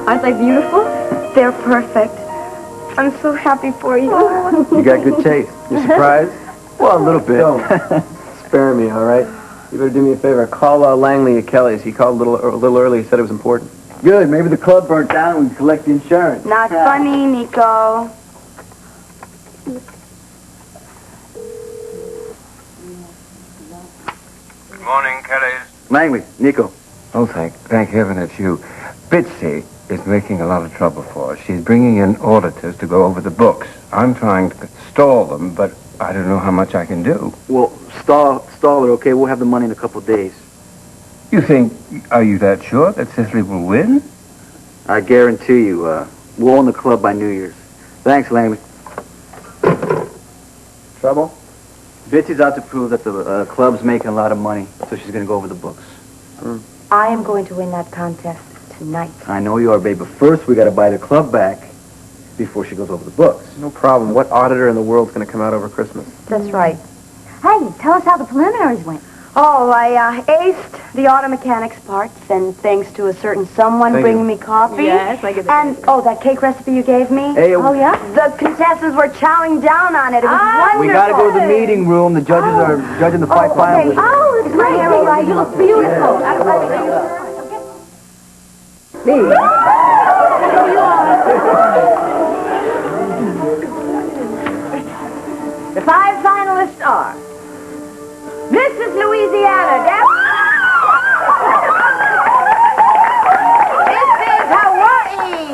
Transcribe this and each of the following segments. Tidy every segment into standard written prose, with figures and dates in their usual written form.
Aren't they beautiful? They're perfect. I'm so happy for you. You got good taste. You surprised? Well, a little bit. Don't. Spare me, all right? You better do me a favor. Call Langley at Kelly's. He called a little early. He said it was important. Good. Maybe the club burnt down and we can collect the insurance. Not funny, Nico. Good morning, Kelly's. Langley, Nico. Oh, thank heaven it's you. Bitsy is making a lot of trouble for us. She's bringing in auditors to go over the books. I'm trying to stall them, but I don't know how much I can do. Well, stall it, okay? We'll have the money in a couple of days. Are you that sure that Cicely will win? I guarantee you, we'll own the club by New Year's. Thanks, Langley. Trouble? Bitsy's out to prove that the club's making a lot of money, so she's going to go over the books. I am going to win that contest tonight. I know you are, babe, but first we got to buy the club back before she goes over the books. No problem. What auditor in the world's going to come out over Christmas? That's right. Hey, tell us how the preliminaries went. Oh, I aced the auto mechanics parts, and thanks to a certain someone bringing me coffee. Yes, I get And, that cake recipe you gave me. Hey, oh, yeah? The contestants were chowing down on it. It was wonderful. We got to go to the meeting room. The judges are judging the five finalists. Oh, it's great. All right, you look beautiful. The five finalists are Mrs. Louisiana, Mrs. Hawaii,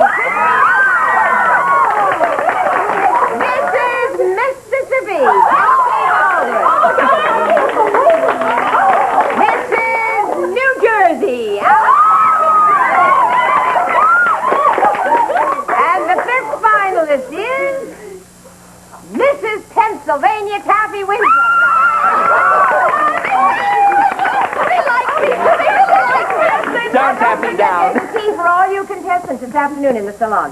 Mrs. Mississippi, Mrs. New Jersey, and the fifth finalist is Mrs. Pennsylvania Taffy Windsor. Down, Taffy, down. There's a tea for all you contestants this afternoon in the salon.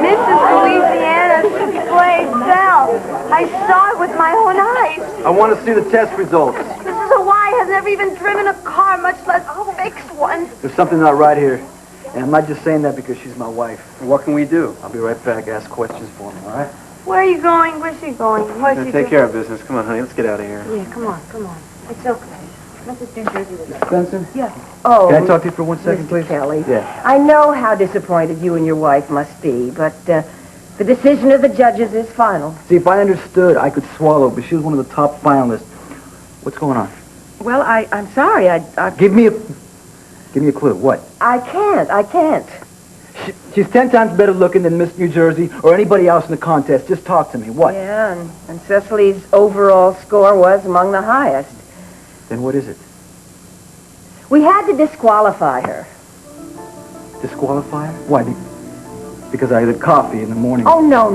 Mrs. Louisiana's souffle fell. I saw it with my own eyes. I want to see the test results. Mrs. Hawaii has never even driven a car, much less fix one. There's something not right here. And I'm not just saying that because she's my wife. What can we do? I'll be right back. Ask questions for me, all right? Where are you going? Where's she going? What's she Take care of business. Come on, honey. Let's get out of here. Yeah, come on. It's okay. Mrs. New Jersey was Spencer? Yeah. Oh, Can I talk to you for 1 second, Mr. please? Kelly. Yeah. I know how disappointed you and your wife must be, but the decision of the judges is final. See, if I understood, I could swallow, but she was one of the top finalists. What's going on? Well, I'm sorry. Give me a clue. What? I can't. She's 10 times better looking than Miss New Jersey or anybody else in the contest. Just talk to me. What? Yeah, and Cecily's overall score was among the highest. Then what is it? We had to disqualify her. Disqualify her? Why? Because I had coffee in the morning. Oh, no.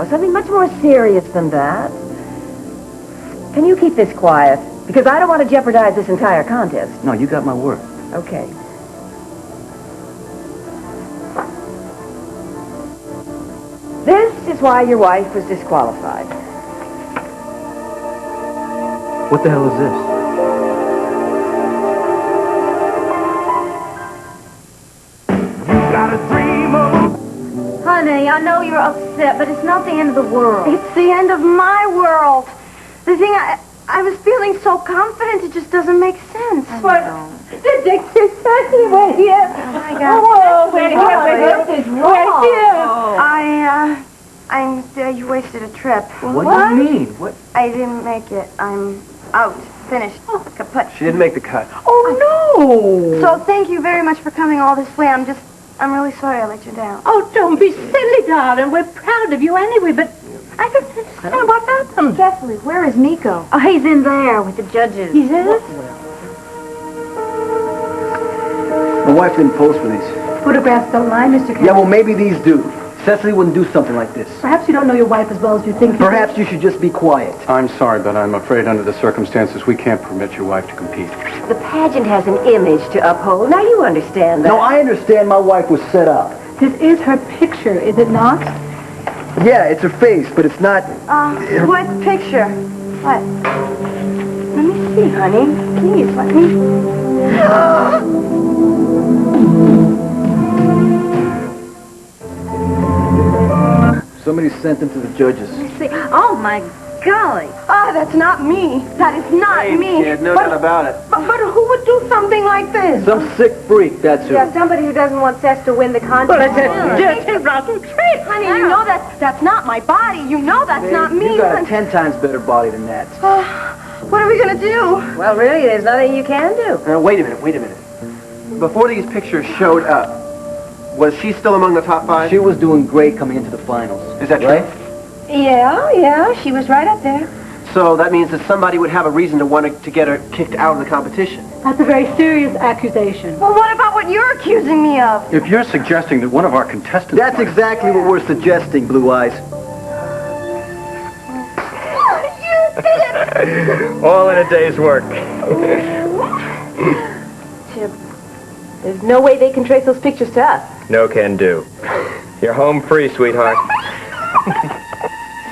Something much more serious than that. Can you keep this quiet? Because I don't want to jeopardize this entire contest. No, you got my word. Okay. This is why your wife was disqualified. What the hell is this? Honey, I know you're upset, but it's not the end of the world. It's the end of my world. The thing I was feeling so confident, it just doesn't make sense. What? The Dixie said he was here. Oh, my God. Oh, we're here. You wasted a trip. What do you mean? What? I didn't make it. I'm out. Finished. Kaput. She didn't make the cut. Oh, no. So thank you very much for coming all this way. I'm really sorry I let you down. Oh, don't be silly, darling. We're proud of you anyway, but I don't understand what happened. Cecily, where is Nico? Oh, he's in there with the judges. He is? My wife didn't post for these. Photographs don't lie, Mr. Kelly. Yeah, well, maybe these do. Cecily wouldn't do something like this. Perhaps you don't know your wife as well as you think. Perhaps you should just be quiet. I'm sorry, but I'm afraid under the circumstances we can't permit your wife to compete. The pageant has an image to uphold. Now you understand that. No, I understand my wife was set up. This is her picture, is it not? Yeah, it's her face, but it's not... What picture? What? Let me see, honey. Please, let me... Somebody sent them to the judges. See, oh, my golly. Ah, that's not me. That is not me. Kid, no doubt about it. But who would do something like this? Some sick freak, that's who. Yeah, somebody who doesn't want Seth to win the contest. Honey, you know that's not my body. You know that's not me. You've got a 10 times better body than that. What are we going to do? Well, really, there's nothing you can do. Wait a minute. Before these pictures showed up, was she still among the top 5? She was doing great coming into the finals. Is that right? true? Yeah, she was right up there. So that means that somebody would have a reason to want to get her kicked out of the competition. That's a very serious accusation. Well, what about what you're accusing me of? If you're suggesting that one of our contestants... That's exactly what we're suggesting, Blue Eyes. All in a day's work. Chip, there's no way they can trace those pictures to us. No can do. You're home free, sweetheart.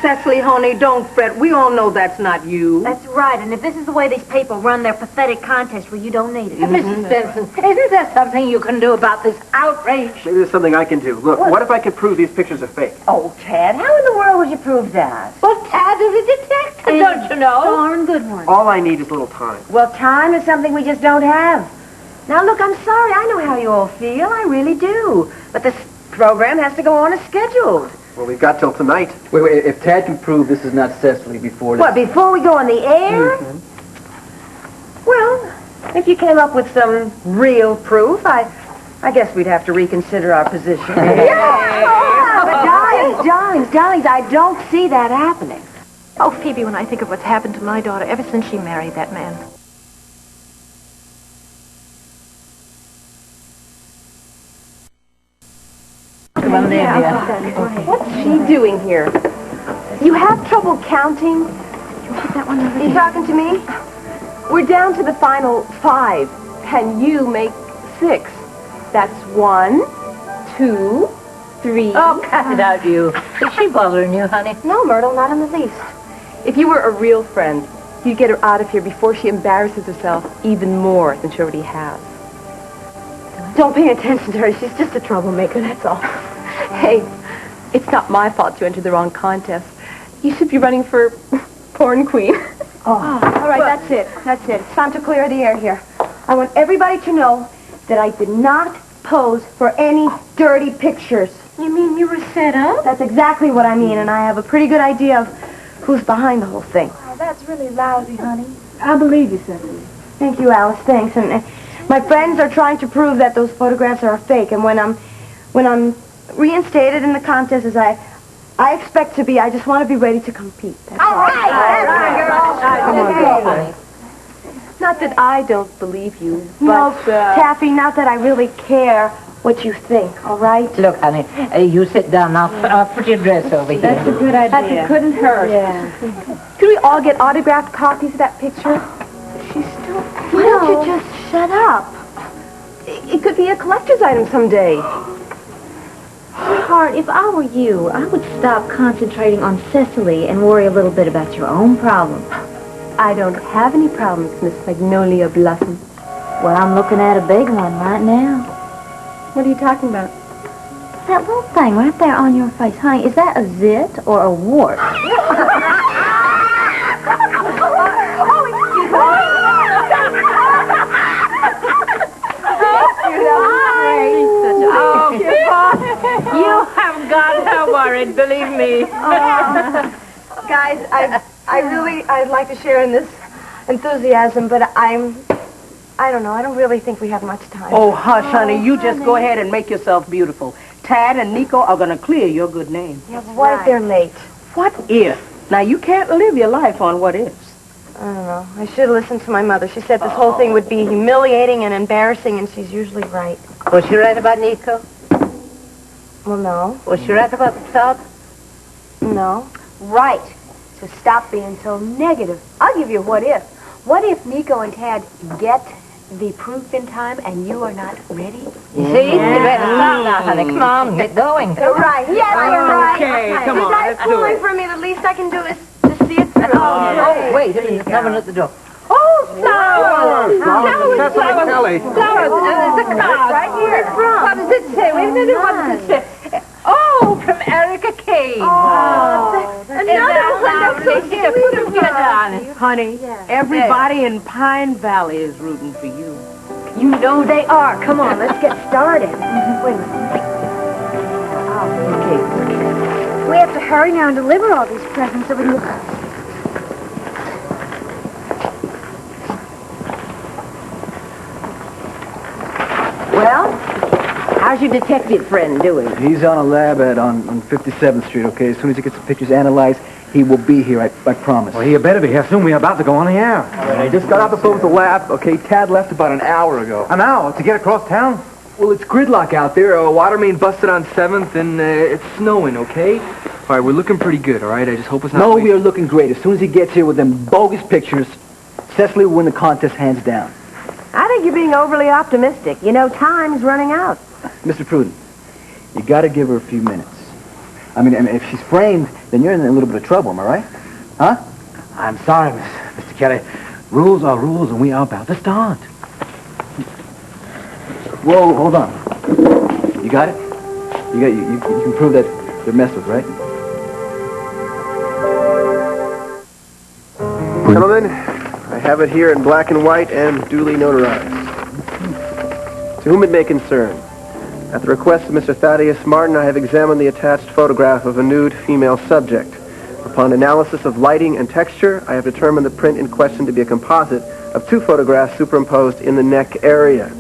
Cecily, honey, don't fret. We all know that's not you. That's right, and if this is the way these people run their pathetic contest, well, you don't need it. Mrs. Benson, isn't there something you can do about this outrage? Maybe there's something I can do. Look, what if I could prove these pictures are fake? Oh, Tad, how in the world would you prove that? Well, Tad is a detective, don't you know? Darn good one. All I need is a little time. Well, time is something we just don't have. Now, look, I'm sorry. I know how you all feel. I really do. But this program has to go on as scheduled. Well, we've got till tonight. Wait, if Tad can prove this is not Cecily before... What, before we go on the air? Well, if you came up with some real proof, I guess we'd have to reconsider our position. But darlings, I don't see that happening. Oh, Phoebe, when I think of what's happened to my daughter ever since she married that man. What's she doing here? You have trouble counting? You talking to me? We're down to the final 5. Can you make 6? That's 1, 2, 3. Oh, cut it out, you. Is she bothering you, honey? No, Myrtle, not in the least. If you were a real friend, you'd get her out of here before she embarrasses herself even more than she already has. Don't pay attention to her. She's just a troublemaker, that's all. Hey, it's not my fault you entered the wrong contest. You should be running for porn queen. All right, that's it. It's time to clear the air here. I want everybody to know that I did not pose for any dirty pictures. You mean you were set up? That's exactly what I mean, and I have a pretty good idea of who's behind the whole thing. Oh, that's really lousy, honey. I believe you, Cecily. Thank you, Alice. Thanks. And my friends are trying to prove that those photographs are fake. And when I'm reinstated in the contest as I expect to be, I just want to be ready to compete. That's all. Right, Come on, girl, honey. Not that I don't believe you, but Taffy, not that I really care what you think. All right? Look, honey, you sit down now. Put your dress over here. That's a good idea. That couldn't hurt. Yeah. Could we all get autographed copies of that picture? She's still... Why don't you just shut up? It could be a collector's item someday. Sweetheart, if I were you, I would stop concentrating on Cecily and worry a little bit about your own problems. I don't have any problems, Miss Magnolia Blossom. Well, I'm looking at a big one right now. What are you talking about? That little thing right there on your face. Honey, is that a zit or a wart? You have got her worried, believe me. Guys, I'd like to share in this enthusiasm, but I don't know. I don't really think we have much time. Oh, hush, honey. You just go ahead and make yourself beautiful. Tad and Nico are going to clear your good name. Yeah, but what if they're late? What if? Now, you can't live your life on what ifs. I don't know. I should have listened to my mother. She said this whole thing would be humiliating and embarrassing, and she's usually right. Was she right about Nico? Well, no. Was she right about the top? No. Right. So stop being so negative. I'll give you a what if. What if Nico and Tad get the proof in time and you are not ready? You see? You better stop now, honey. Come on, get going. Right. Yes, you're right. Okay, come on, let's do pulling it. for me. The least I can do is to see it through. Oh, wait, there's someone at the door. Oh, flowers! Cecily Kelly. Flowers, there's a card right here. What does it say? Wait a minute, what does it say? Oh, from Erica Kane. Oh, Another one. Lovely. Here, put them here, darling. Honey, everybody in Pine Valley is rooting for you. You know they are. Come on, let's get started. Wait a minute. Okay. We have to hurry now and deliver all these presents so we can... Well, how's your detective friend doing? He's on a lab on 57th Street, okay? As soon as he gets the pictures analyzed, he will be here, I promise. Well, you better be here soon. We're about to go on the air. All right, I just got off the phone with the lab, okay? Tad left about an hour ago. An hour to get across town? Well, it's gridlock out there. A water main busted on 7th, and it's snowing, okay? All right, we're looking pretty good, all right? I just hope it's not... No, we are looking great. As soon as he gets here with them bogus pictures, Cecily will win the contest hands down. I think you're being overly optimistic. You know, time's running out. Mr. Pruden, you got to give her a few minutes. I mean, if she's framed, then you're in a little bit of trouble, am I right? Huh? I'm sorry, Mr. Kelly. Rules are rules, and we are about to start. Whoa, hold on. You got it? You can prove that they're messed with, right? Gentlemen, I have it here in black and white and duly notarized. To whom it may concern, at the request of Mr. Thaddeus Martin, I have examined the attached photograph of a nude female subject. Upon analysis of lighting and texture, I have determined the print in question to be a composite of two photographs superimposed in the neck area.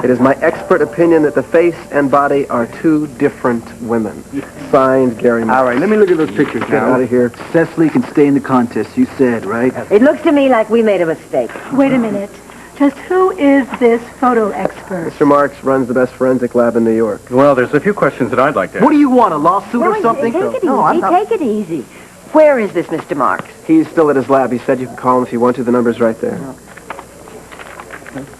It is my expert opinion that the face and body are two different women. Signed, Gary Marks. All right, let me look at those pictures Get out of here. Cecily can stay in the contest, you said, right? It looks to me like we made a mistake. Wait a minute. Just who is this photo expert? Mr. Marks runs the best forensic lab in New York. Well, there's a few questions that I'd like to ask. What do you want, a lawsuit or something? Take it easy. No, I'm not- Take it easy. Where is this Mr. Marks? He's still at his lab. He said you can call him if you want to. The number's right there.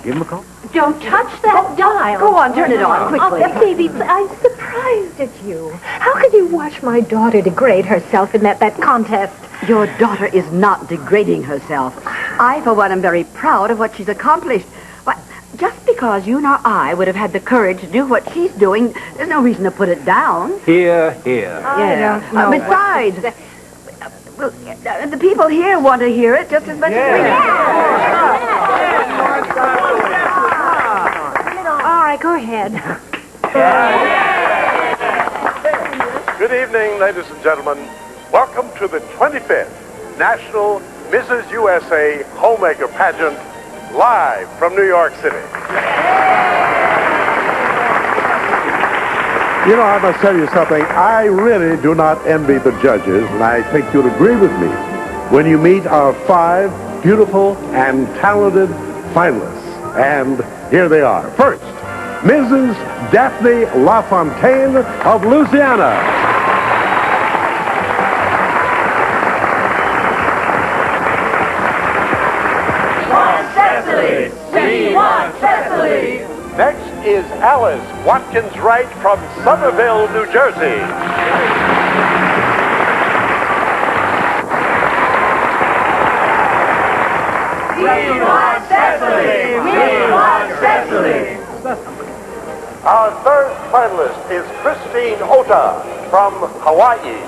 Give him a call. Don't touch that dial. Go on, turn it on, quickly. Oh, baby, I'm surprised at you. How could you watch my daughter degrade herself in that contest? Your daughter is not degrading herself. I, for one, am very proud of what she's accomplished. But just because you nor I would have had the courage to do what she's doing, there's no reason to put it down. Here, here. Yeah. Besides, well, the people here want to hear it just as much as we do. All right, go ahead. Good evening, ladies and gentlemen. Welcome to the 25th National Mrs. USA Homemaker Pageant, live from New York City. You know, I must tell you something. I really do not envy the judges, and I think you'll agree with me when you meet our 5 beautiful and talented finalists. And here they are. First, Mrs. Daphne LaFontaine of Louisiana. Next is Alice Watkins Wright from Somerville, New Jersey. We want Cecily! We want Cecily! Our third finalist is Christine Ota from Hawaii.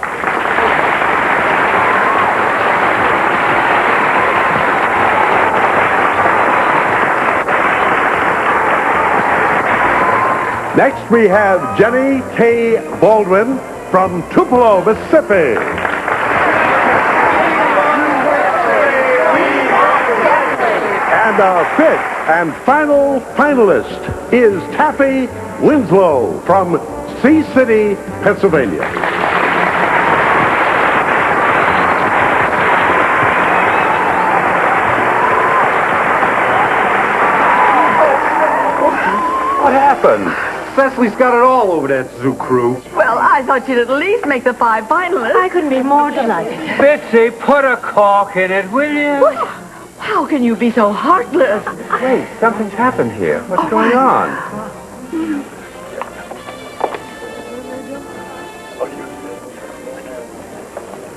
Next, we have Jenny K. Baldwin from Tupelo, Mississippi. And our fifth and final finalist is Taffy Winslow from Sea City, Pennsylvania. What happened? Cecily's got it all over that zoo crew. Well, I thought you'd at least make the 5 finalists. I couldn't be more delighted. Bitsy, put a cork in it, will you? What How can you be so heartless? Wait, something's happened here. What's going on?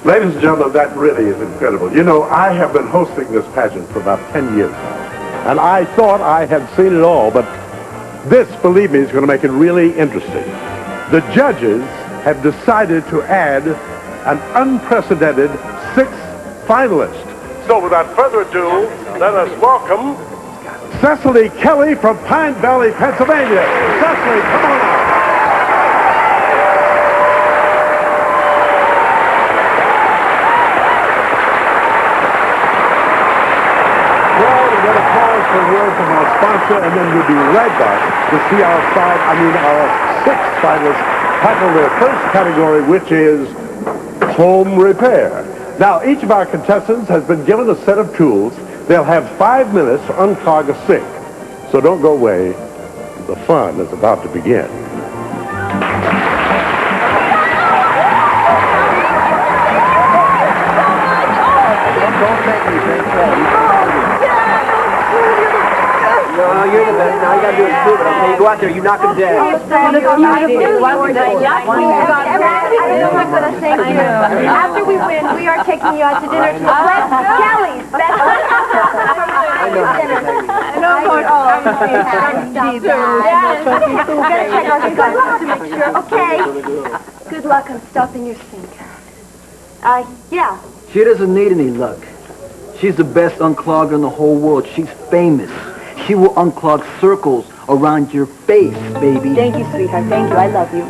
Ladies and gentlemen, that really is incredible. You know, I have been hosting this pageant for about 10 years now, and I thought I had seen it all, but this, believe me, is going to make it really interesting. The judges have decided to add an unprecedented 6th finalist. So without further ado, let us welcome Cecily Kelly from Pine Valley, Pennsylvania. Cecily, come on out. For a word from our sponsor, and then we'll be right back to see our 6 finalists tackle their first category, which is home repair. Now, each of our contestants has been given a set of tools. They'll have 5 minutes to unclog a sink. So don't go away. The fun is about to begin. Don't thank me, No, you're the best. Now you gotta do it stupid, okay? You go out there, you knock them down. After we win, we are taking you out to dinner to Kelly's best No, Lord, to make sure. Okay. Good luck on stopping your sink. Yeah. She doesn't need any luck. She's the best unclogger in the whole world. She's famous. She will unclog circles around your face, baby. Thank you, sweetheart. Thank you. I love you.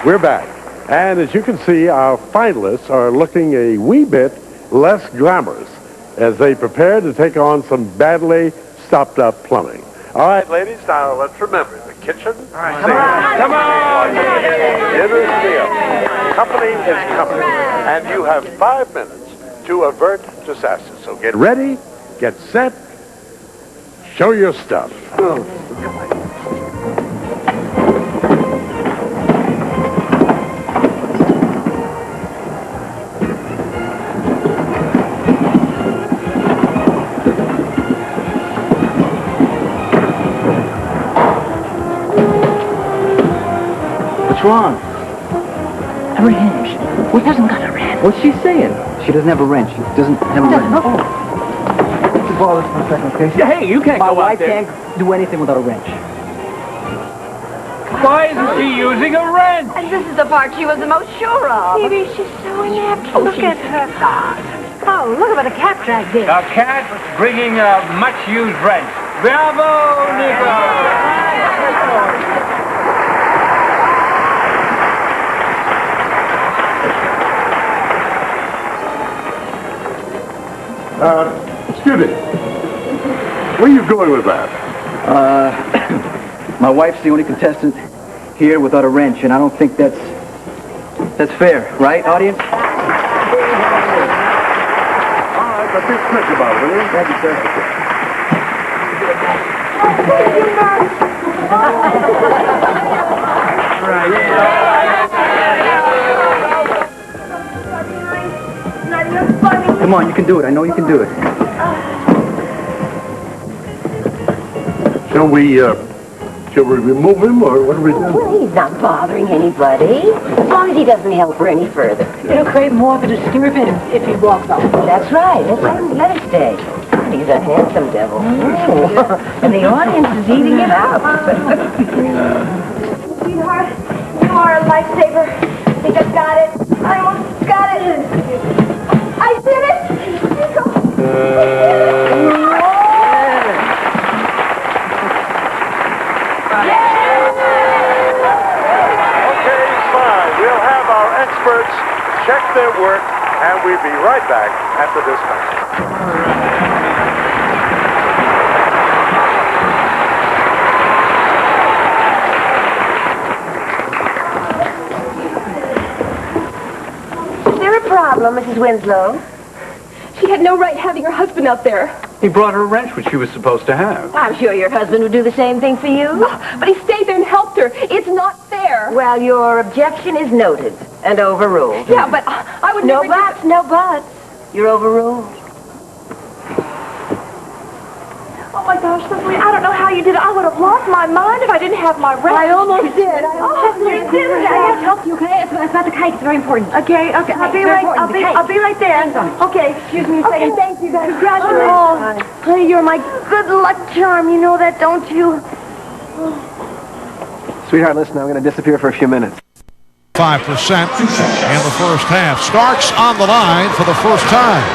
We're back. And as you can see, our finalists are looking a wee bit less glamorous as they prepare to take on some badly stopped up plumbing. All right, ladies, now let's remember the kitchen. All right, come on. Dinner's meal. Company is coming. And you have 5 minutes to avert disaster. So get ready, get set, show your stuff. What's wrong? A wrench. We hasn't got a wrench. What's she saying? She doesn't have a wrench. She doesn't have a wrench. Borrow this for a second, okay? Yeah, hey, you can't My go out wife there. can't do anything without a wrench. Why isn't she using a wrench? And this is the part she was the most sure of. Maybe she's so inept. Look at her. Oh, look at what a cat dragged in. The cat bringing a much-used wrench. Bravo, Nico! Excuse me. Where are you going with that? My wife's the only contestant here without a wrench, and I don't think that's fair, right, audience? All right, but be quick about it, will you? Thank you, sir. Come on, you can do it. I know you can do it. Shall we remove him, or what do we do? Well, he's not bothering anybody. As long as he doesn't help her any further. It'll create more of a disturbance if he walks off. That's right. Let him stay. He's a handsome devil. And the audience is eating it up. Sweetheart, you are a lifesaver. I think I've got it. I almost got it. I did it! Okay, fine. We'll have our experts check their work, and we'll be right back after this message. Is there a problem, Mrs. Winslow? She had no right having her husband out there. He brought her a wrench, which she was supposed to have. I'm sure your husband would do the same thing for you. But he stayed there and helped her. It's not fair. Well, your objection is noted and overruled. Yeah, but I would No never... buts, no buts. You're overruled. Oh, my gosh, Cecily, I don't know how you did it. I would have lost my mind if I didn't have my wrench. I almost did. You did it. I have to help you, okay? It's about the kite. It's very important. Okay. I'll be right there. Okay, excuse me a second. Thank you, guys. Congratulations. Oh, honey, you're my good luck charm. You know that, don't you? Sweetheart, listen, I'm going to disappear for a few minutes. 5% in the first half. Starks on the line for the first time.